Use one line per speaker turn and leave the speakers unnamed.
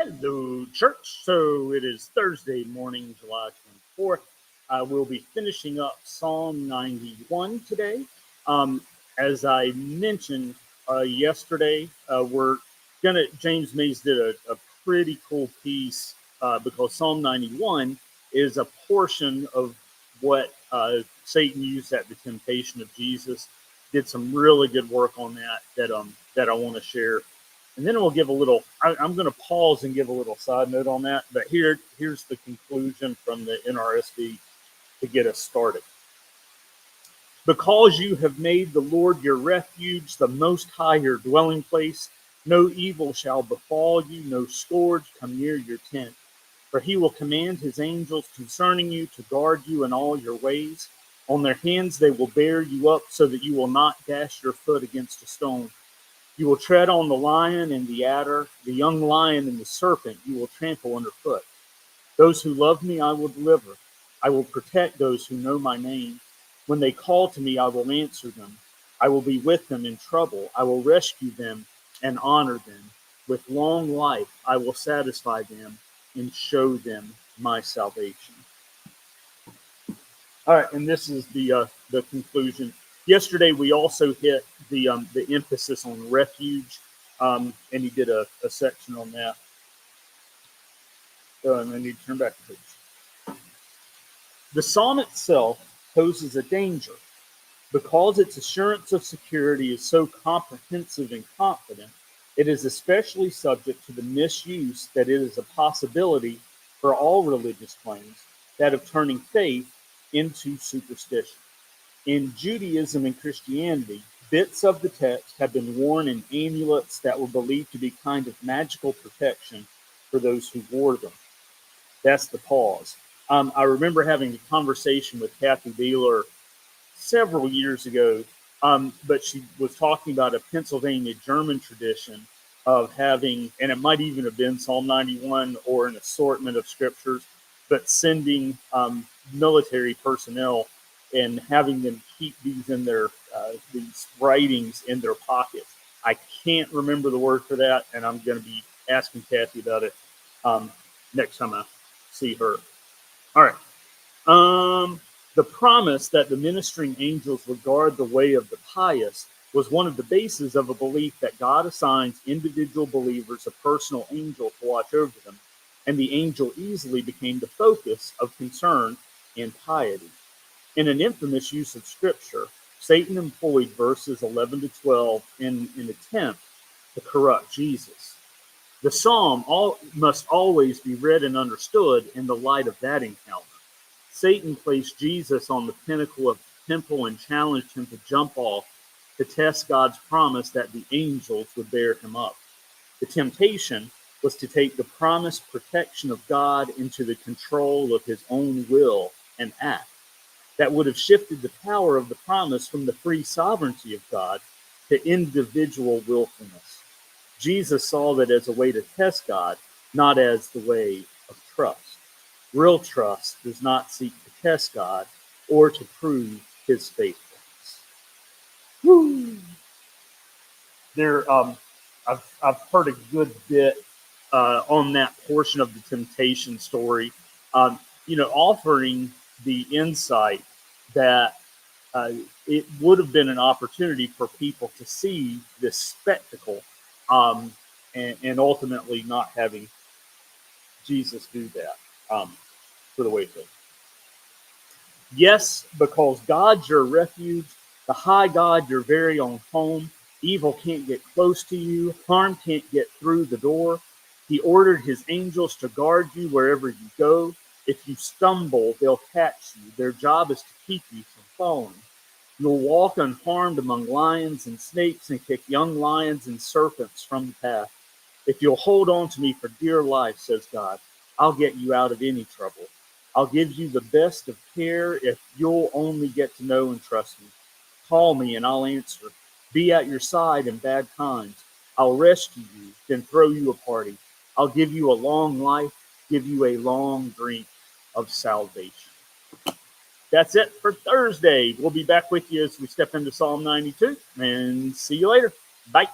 Hello, church. So it is Thursday morning, July 24th. We'll be finishing up Psalm 91 today. As I mentioned yesterday, James Mays did a pretty cool piece because Psalm 91 is a portion of what Satan used at the temptation of Jesus. Did some really good work on that I want to share, and then we'll give a little. I'm going to pause and give a little side note on that. But here's the conclusion from the NRSV to get us started. Because you have made the Lord your refuge, the Most High your dwelling place, no evil shall befall you, no scourge come near your tent. For he will command his angels concerning you to guard you in all your ways. On their hands they will bear you up so that you will not dash your foot against a stone. You will tread on the lion and the adder, the young lion and the serpent you will trample underfoot. Those who love me I will deliver. I will protect those who know my name. When they call to me, I will answer them. I will be with them in trouble. I will rescue them and honor them. With long life I will satisfy them and show them my salvation. All right, and this is the conclusion. Yesterday we also hit the emphasis on refuge, and he did a section on that. And I need to turn back the page. The psalm itself poses a danger because its assurance of security is so comprehensive and confident. It is especially subject to the misuse that it is a possibility for all religious claims, that of turning faith into superstition. In Judaism and Christianity, bits of the text have been worn in amulets that were believed to be kind of magical protection for those who wore them. That's the pause. I remember having a conversation with Kathy Beeler several years ago, but she was talking about a Pennsylvania German tradition of having, and it might even have been Psalm 91 or an assortment of scriptures, but sending military personnel and having them keep these in their these writings in their pockets. I can't remember the word for that, and I'm going to be asking Kathy about it next time I see her. All right. The promise that the ministering angels would guard the way of the pious was one of the bases of a belief that God assigns individual believers a personal angel to watch over them, and the angel easily became the focus of concern and piety. In an infamous use of scripture, Satan employed verses 11 to 12 in an attempt to corrupt Jesus. The psalm must always be read and understood in the light of that encounter. Satan placed Jesus on the pinnacle of the temple and challenged him to jump off to test God's promise that the angels would bear him up. The temptation was to take the promised protection of God into the control of his own will and act. That would have shifted the power of the promise from the free sovereignty of God to individual willfulness. Jesus saw that as a way to test God, not as the way of trust. Real trust does not seek to test God or to prove his faithfulness. Woo! I've heard a good bit on that portion of the temptation story. Offering the insight that it would have been an opportunity for people to see this spectacle, and ultimately not having Jesus do that for the way it is. Yes, because God's your refuge, the high God, your very own home. Evil can't get close to you. Harm can't get through the door. He ordered his angels to guard you wherever you go. If you stumble, they'll catch you. Their job is to keep you from falling. You'll walk unharmed among lions and snakes and kick young lions and serpents from the path. If you'll hold on to me for dear life, says God, I'll get you out of any trouble. I'll give you the best of care if you'll only get to know and trust me. Call me and I'll answer. Be at your side in bad times. I'll rescue you, then throw you a party. I'll give you a long life, give you a long drink of salvation. That's it for Thursday. We'll be back with you as we step into Psalm 92, and see you later. Bye.